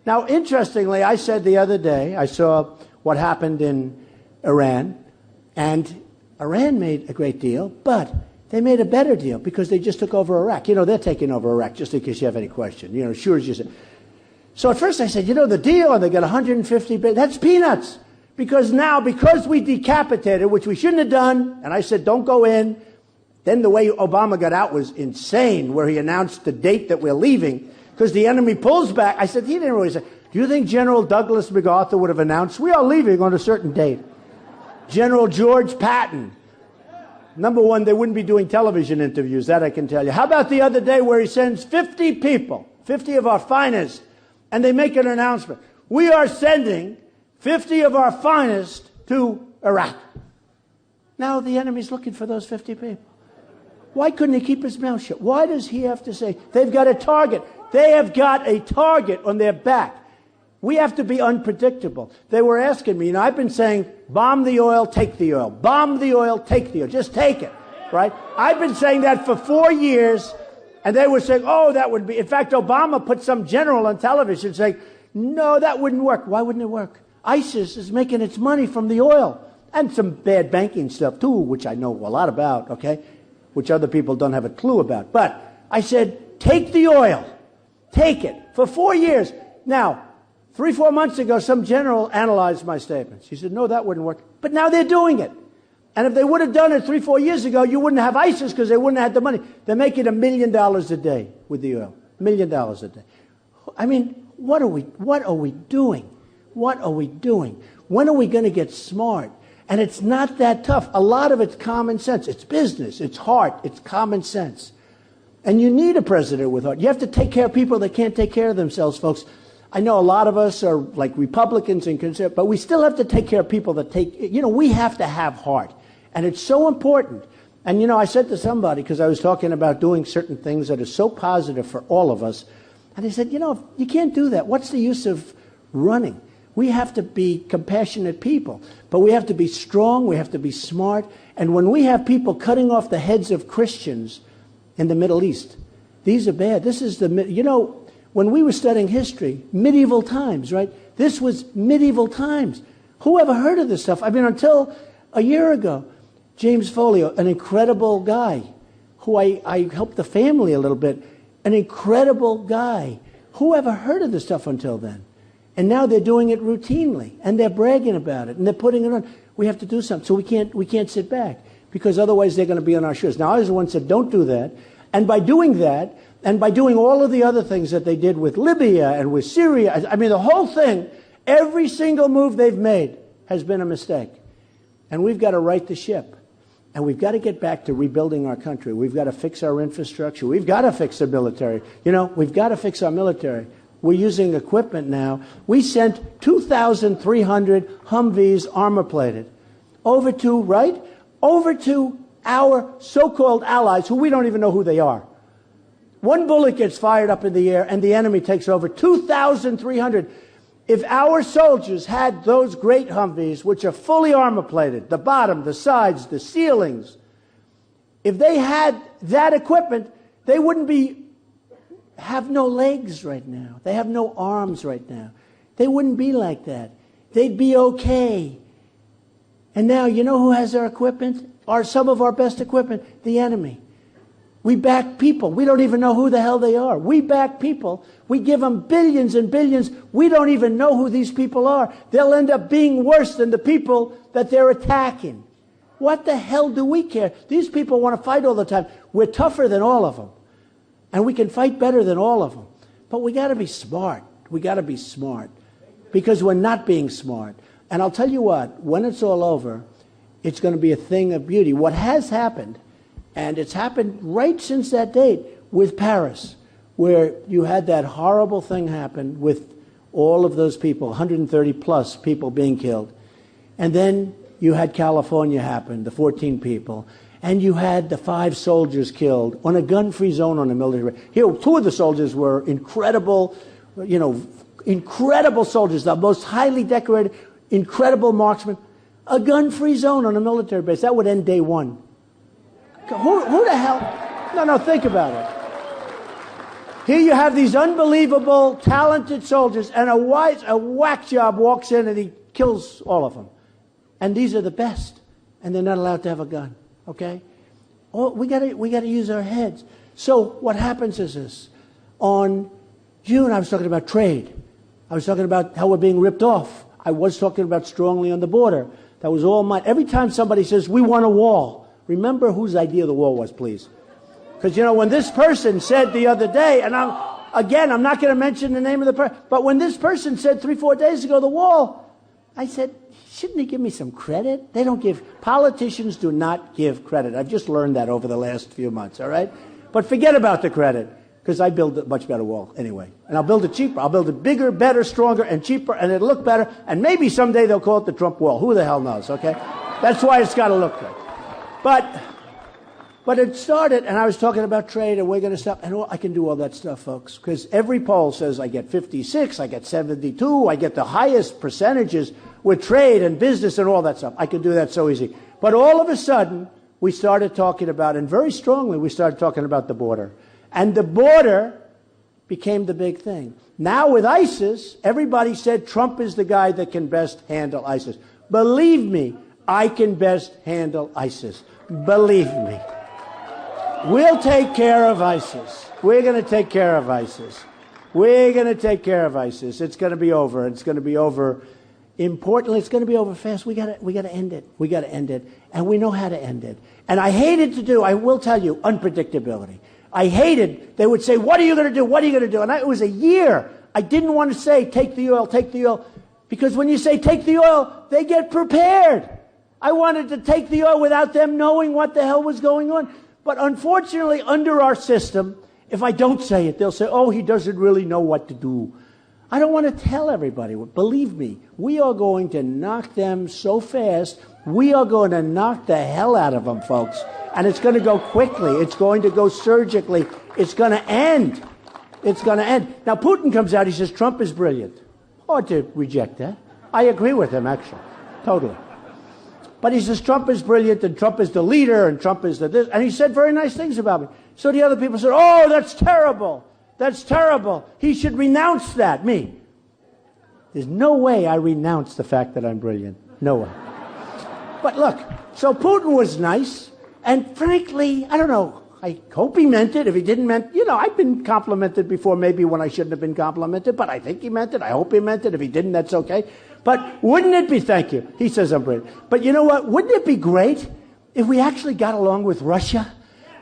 Speaker 2: Now, interestingly, I said the other day, I saw what happened in Iran, and Iran made a great deal, but they made a better deal because they just took over Iraq. You know, they're taking over Iraq, just in case you have any question. You know, sure as you said. So at first I said, the deal, and they got 150 billion. That's peanuts. Because we decapitated, which we shouldn't have done, and I said, don't go in. Then the way Obama got out was insane, where he announced the date that we're leaving, because the enemy pulls back. I said, he didn't really say, do you think General Douglas MacArthur would have announced, we are leaving on a certain date? General George Patton. Number one, they wouldn't be doing television interviews, that I can tell you. How about the other day where he sends 50 people, 50 of our finest, and they make an announcement. We are sending 50 of our finest to Iraq. Now the enemy's looking for those 50 people. Why couldn't he keep his mouth shut? Why does he have to say, they've got a target. They have got a target on their back. We have to be unpredictable. They were asking me, I've been saying, bomb the oil, take the oil. Bomb the oil, take the oil. Just take it, right? I've been saying that for 4 years. And they were saying, that would be... In fact, Obama put some general on television saying, no, that wouldn't work. Why wouldn't it work? ISIS is making its money from the oil. And some bad banking stuff, too, which I know a lot about, okay? Which other people don't have a clue about. But I said, take the oil. Take it. For 4 years. Now, 3-4 months ago, some general analyzed my statements. He said, no, that wouldn't work. But now they're doing it. And if they would have done it 3-4 years ago, you wouldn't have ISIS because they wouldn't have had the money. They're making $1 million a day with the oil. $1 million a day. I mean, what are we doing? What are we doing? When are we going to get smart? And it's not that tough. A lot of it's common sense. It's business. It's heart. It's common sense. And you need a president with heart. You have to take care of people that can't take care of themselves, folks. I know a lot of us are like Republicans and conservatives, but we still have to take care of people that we have to have heart. And it's so important. And, I said to somebody, because I was talking about doing certain things that are so positive for all of us, and he said, you can't do that. What's the use of running? We have to be compassionate people, but we have to be strong, we have to be smart. And when we have people cutting off the heads of Christians in the Middle East, these are bad. This is when we were studying history, medieval times, right? This was medieval times. Who ever heard of this stuff? I mean, until a year ago. James Folio, an incredible guy, who I helped the family a little bit, an incredible guy. Who ever heard of this stuff until then? And now they're doing it routinely, and they're bragging about it, and they're putting it on. We have to do something, so we can't sit back, because otherwise they're going to be on our shoes. Now, I was the one who said, don't do that. And by doing that, and by doing all of the other things that they did with Libya and with Syria, I mean, the whole thing, every single move they've made has been a mistake. And we've got to right the ship. And we've got to get back to rebuilding our country. We've got to fix our infrastructure. We've got to fix the military. We've got to fix our military. We're using equipment now. We sent 2,300 Humvees armor-plated over to our so-called allies, who we don't even know who they are. One bullet gets fired up in the air, and the enemy takes over 2,300. If our soldiers had those great Humvees, which are fully armor-plated, the bottom, the sides, the ceilings, if they had that equipment, they wouldn't have no legs right now. They have no arms right now. They wouldn't be like that. They'd be okay. And now, you know who has our equipment? Some of our best equipment? The enemy. We back people. We don't even know who the hell they are. We back people. We give them billions and billions. We don't even know who these people are. They'll end up being worse than the people that they're attacking. What the hell do we care? These people want to fight all the time. We're tougher than all of them. And we can fight better than all of them. But we got to be smart. We got to be smart. Because we're not being smart. And I'll tell you what, when it's all over, it's going to be a thing of beauty. What has happened, and it's happened right since that date with Paris, where you had that horrible thing happen with all of those people, 130 plus people being killed. And then you had California happen, the 14 people. And you had the 5 soldiers killed on a gun-free zone on a military base. Here, 2 of the soldiers were incredible, incredible soldiers, the most highly decorated, incredible marksmen. A gun-free zone on a military base, that would end day 1. Who the hell? No, think about it. Here you have these unbelievable, talented soldiers, and a whack job walks in and he kills all of them. And these are the best, and they're not allowed to have a gun. Okay? We got to use our heads. So what happens is this. On June, I was talking about trade. I was talking about how we're being ripped off. I was talking about strongly on the border. That was all mine. Every time somebody says, we want a wall, remember whose idea the wall was, please. Because, when this person said the other day, and I'm not going to mention the name of the person, but when this person said 3-4 days ago, the wall, I said, shouldn't he give me some credit? Politicians do not give credit. I've just learned that over the last few months, all right? But forget about the credit, because I build a much better wall anyway. And I'll build it cheaper. I'll build it bigger, better, stronger, and cheaper, and it'll look better. And maybe someday they'll call it the Trump wall. Who the hell knows, okay? That's why it's got to look good. But it started, and I was talking about trade, and we're going to stop. And I can do all that stuff, folks, because every poll says I get 56, I get 72, I get the highest percentages with trade and business and all that stuff. I could do that so easy. But all of a sudden, we started talking about, and very strongly, we started talking about the border. And the border became the big thing. Now with ISIS, everybody said Trump is the guy that can best handle ISIS. Believe me, I can best handle ISIS. Believe me. We'll take care of ISIS. We're going to take care of ISIS. We're going to take care of ISIS. It's going to be over. It's going to be over Importantly, it's going to be over fast. We got to end it. We got to end it. And we know how to end it. And I hated to do, I will tell you, unpredictability. I hated, they would say, what are you going to do? What are you going to do? And it was a year. I didn't want to say, take the oil. Because when you say take the oil, they get prepared. I wanted to take the oil without them knowing what the hell was going on. But unfortunately, under our system, if I don't say it, they'll say, oh, he doesn't really know what to do. I don't want to tell everybody. Believe me, we are going to knock them so fast. We are going to knock the hell out of them, folks. And it's going to go quickly. It's going to go surgically. It's going to end. It's going to end. Now, Putin comes out. He says, Trump is brilliant. Hard to reject that. I agree with him, actually. Totally. But he says, Trump is brilliant, and Trump is the leader, and Trump is the this. And he said very nice things about me. So the other people said, oh, that's terrible. That's terrible. He should renounce that. Me. There's no way I renounce the fact that I'm brilliant. No way. But look, so Putin was nice, and frankly, I don't know, I hope he meant it. If he didn't meant, I've been complimented before, maybe when I shouldn't have been complimented, but I think he meant it. I hope he meant it. If he didn't, that's okay. But wouldn't it be, thank you, he says I'm brilliant. But you know what, wouldn't it be great if we actually got along with Russia,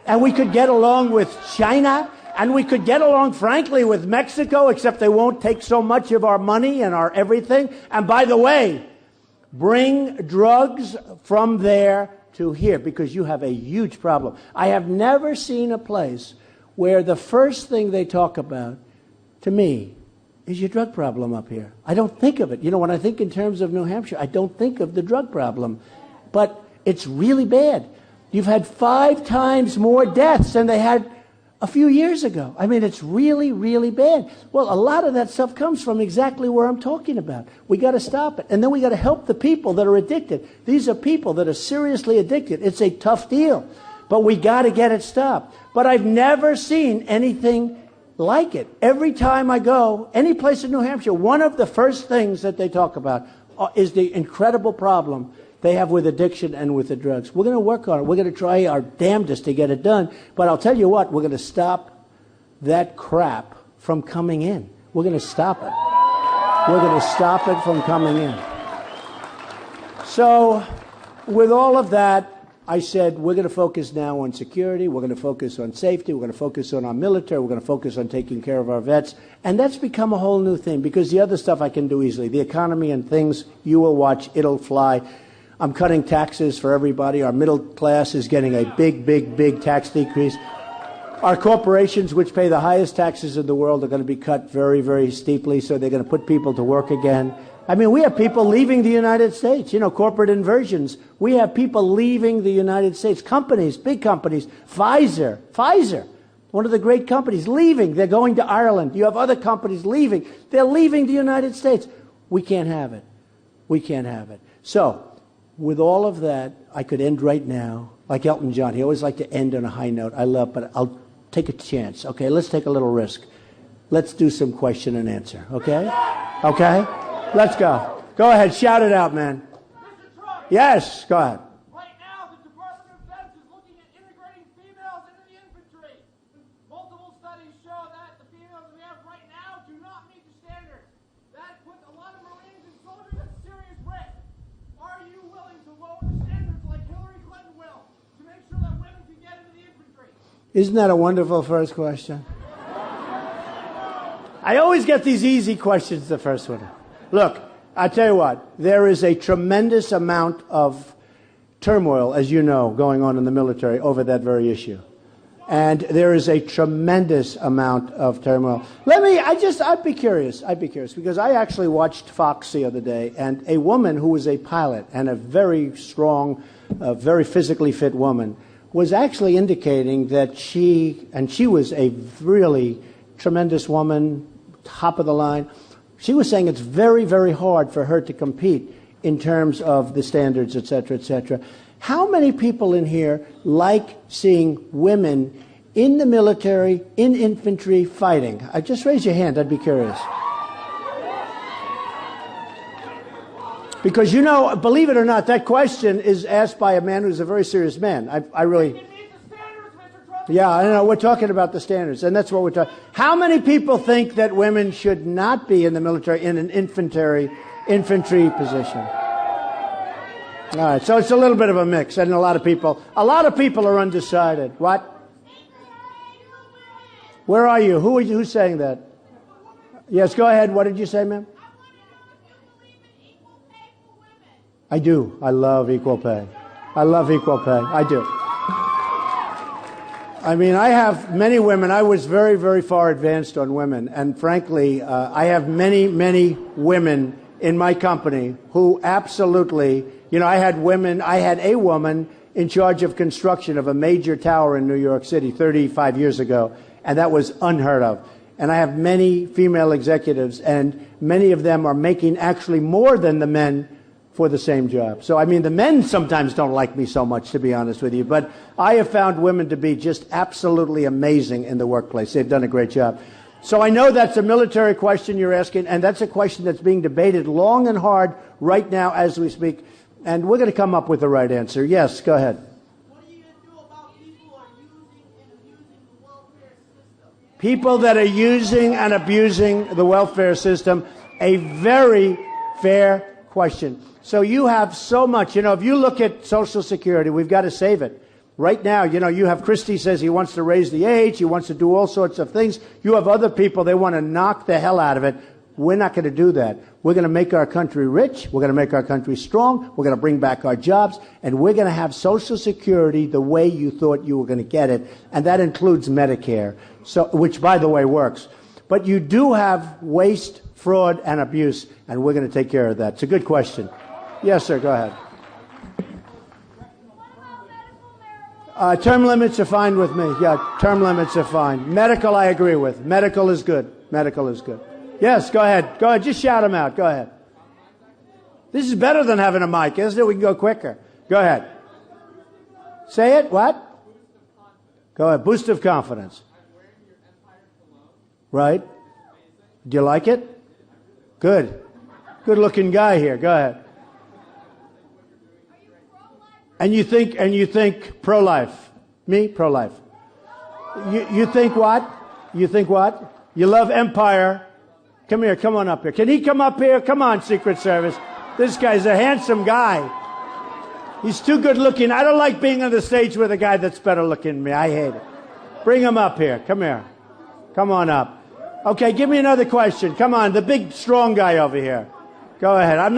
Speaker 2: and we could get along with China, and we could get along, frankly, with Mexico, except they won't take so much of our money and our everything. And by the way, bring drugs from there to here, because you have a huge problem. I have never seen a place where the first thing they talk about, to me, is your drug problem up here. I don't think of it. When I think in terms of New Hampshire, I don't think of the drug problem. But it's really bad. You've had 5 times more deaths than they had a few years ago. I mean, it's really, really bad. Well, a lot of that stuff comes from exactly where I'm talking about. We got to stop it. And then we got to help the people that are addicted. These are people that are seriously addicted. It's a tough deal. But we got to get it stopped. But I've never seen anything like it. Every time I go, any place in New Hampshire, one of the first things that they talk about is the incredible problem they have with addiction and with the drugs. We're going to work on it. We're going to try our damnedest to get it done. But I'll tell you what, we're going to stop that crap from coming in. We're going to stop it. We're going to stop it from coming in. So, with all of that, I said, we're going to focus now on security, we're going to focus on safety, we're going to focus on our military, we're going to focus on taking care of our vets. And that's become a whole new thing, because the other stuff I can do easily. The economy and things, you will watch, it'll fly. I'm cutting taxes for everybody. Our middle class is getting a big, big, big tax decrease. Our corporations, which pay the highest taxes in the world, are going to be cut very, very steeply, so they're going to put people to work again. I mean, we have people leaving the United States, corporate inversions. We have people leaving the United States. Companies, big companies, Pfizer, one of the great companies, leaving. They're going to Ireland. You have other companies leaving. They're leaving the United States. We can't have it. We can't have it. So, with all of that, I could end right now, like Elton John. He always liked to end on a high note. I love, but I'll take a chance. Okay, let's take a little risk. Let's do some question and answer, okay? Okay? Let's go. Go ahead, shout it out, man.
Speaker 3: Mr. Trump,
Speaker 2: Yes, go ahead.
Speaker 3: right now the Department of Defense is looking at integrating females into the infantry. Multiple studies show that the females we have right now do not meet the standards. That puts a lot of Marines and soldiers at serious risk. Are you willing to lower the standards like Hillary Clinton will to make sure that women can get into the infantry?
Speaker 2: Isn't that a wonderful first question? I always get these easy questions, the first one. Look, I tell you what, there is a tremendous amount of turmoil, as you know, going on in the military over that very issue. And there is a tremendous amount of turmoil. I'd be curious, because I actually watched Fox the other day, and a woman who was a pilot and a very strong, very physically fit woman was actually indicating that she was a really tremendous woman, top of the line. She was saying it's very, very hard for her to compete in terms of the standards, et cetera, et cetera. How many people in here like seeing women in the military, in infantry, fighting? Just raise your hand, I'd be curious. Because, believe it or not, that question is asked by a man who's a very serious man. I really...
Speaker 3: It meets the standards, Mr. Trump.
Speaker 2: Yeah, I know. We're talking about the standards, and that's what we're talking. How many people think that women should not be in the military, in an infantry, infantry position. All right, so it's a little bit of a mix, and a lot of people are undecided. What? Where are you? Who's saying that? Yes, go ahead. What did you say, ma'am? I do. I love equal pay. I love equal pay. I do. I mean, I have many women. I was very, very far advanced on women. And frankly, I have many, many women in my company who absolutely, I had a woman in charge of construction of a major tower in New York City 35 years ago. And that was unheard of. And I have many female executives, and many of them are making actually more than the men for the same job. So, I mean, the men sometimes don't like me so much, to be honest with you, but I have found women to be just absolutely amazing in the workplace. They've done a great job. So I know that's a military question you're asking, and that's a question that's being debated long and hard right now as we speak, and we're going to come up with the right answer. Yes, go ahead.
Speaker 3: What are you going to do about people who are using and abusing the welfare system?
Speaker 2: People that are using and abusing the welfare system, a very fair question. So you have so much, if you look at Social Security, we've got to save it. Right now, you have Christie says he wants to raise the age, he wants to do all sorts of things. You have other people, they want to knock the hell out of it. We're not going to do that. We're going to make our country rich, we're going to make our country strong, we're going to bring back our jobs, and we're going to have Social Security the way you thought you were going to get it, and that includes Medicare, which, by the way, works. But you do have waste, fraud, and abuse, and we're going to take care of that. It's a good question. Yes, sir, go ahead. Term limits are fine with me. Yeah, term limits are fine. Medical, I agree with. Medical is good. Medical is good. Yes, go ahead. Go ahead. Just shout them out. Go ahead. This is better than having a mic, isn't it? We can go quicker. Go ahead. Say it. What? Go ahead. Boost of confidence. Right. Do you like it? Good. Good looking guy here. Go ahead. And you think pro-life. Me? Pro-life. You think what? You think what? You love empire. Come here, come on up here. Can he come up here? Come on, Secret Service. This guy's a handsome guy. He's too good looking. I don't like being on the stage with a guy that's better looking than me. I hate it. Bring him up here. Come here. Come on up. Okay, give me another question. Come on, the big strong guy over here. Go ahead. I'm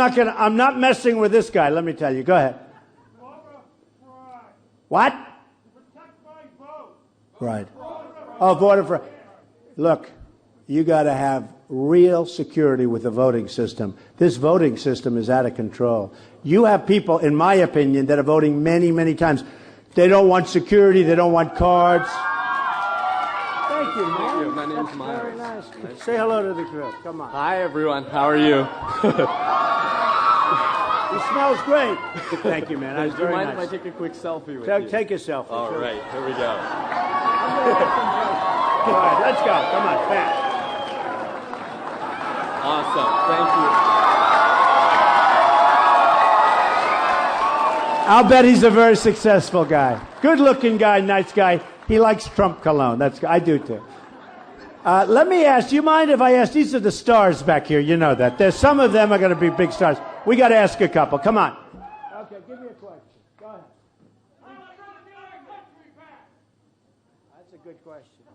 Speaker 2: not messing with this guy, let me tell you. Go ahead. What?
Speaker 3: Protect my vote.
Speaker 2: Right. Oh, voter fraud. Look, you got to have real security with the voting system. This voting system is out of control. You have people, in my opinion, that are voting many, many times. They don't want security. They don't want cards. Thank you, man.
Speaker 4: Thank you. My name's Myers.
Speaker 2: Very nice. Say hello to the group. Come on.
Speaker 4: Hi, everyone. How are you?
Speaker 2: He smells great. Thank you, man. That was
Speaker 4: Do you
Speaker 2: very
Speaker 4: mind
Speaker 2: nice.
Speaker 4: if I take a quick selfie with you?
Speaker 2: Take a selfie.
Speaker 4: All
Speaker 2: sure.
Speaker 4: right, here we go.
Speaker 2: All right, let's go. Come on, fast.
Speaker 4: Awesome. Thank you.
Speaker 2: I'll bet he's a very successful guy. Good-looking guy, nice guy. He likes Trump cologne. I do too. Let me ask. Do you mind if I ask? These are the stars back here. You know that. There's some of them are going to be big stars. We got to ask a couple. Come on. Okay, give me a question. Go ahead. That's a good question.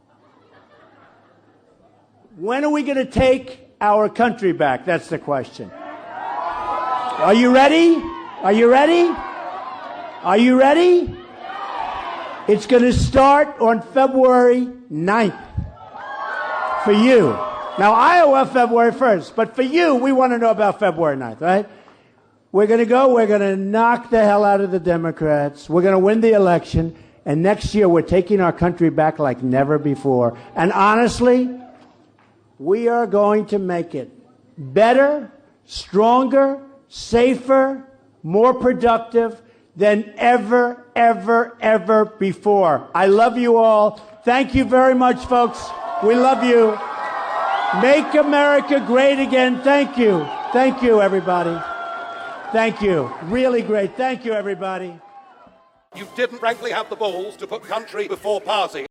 Speaker 2: When are we going to take our country back? That's the question. Are you ready? Are you ready? Are you ready? It's going to start on February 9th for you. Now, Iowa, February 1st. But for you, we want to know about February 9th, right? We're going to knock the hell out of the Democrats. We're going to win the election. And next year, we're taking our country back like never before. And honestly, we are going to make it better, stronger, safer, more productive than ever, ever, ever before. I love you all. Thank you very much, folks. We love you. Make America great again. Thank you. Thank you, everybody. Thank you. Really great. Thank you, everybody.
Speaker 5: You didn't, frankly, have the balls to put country before party.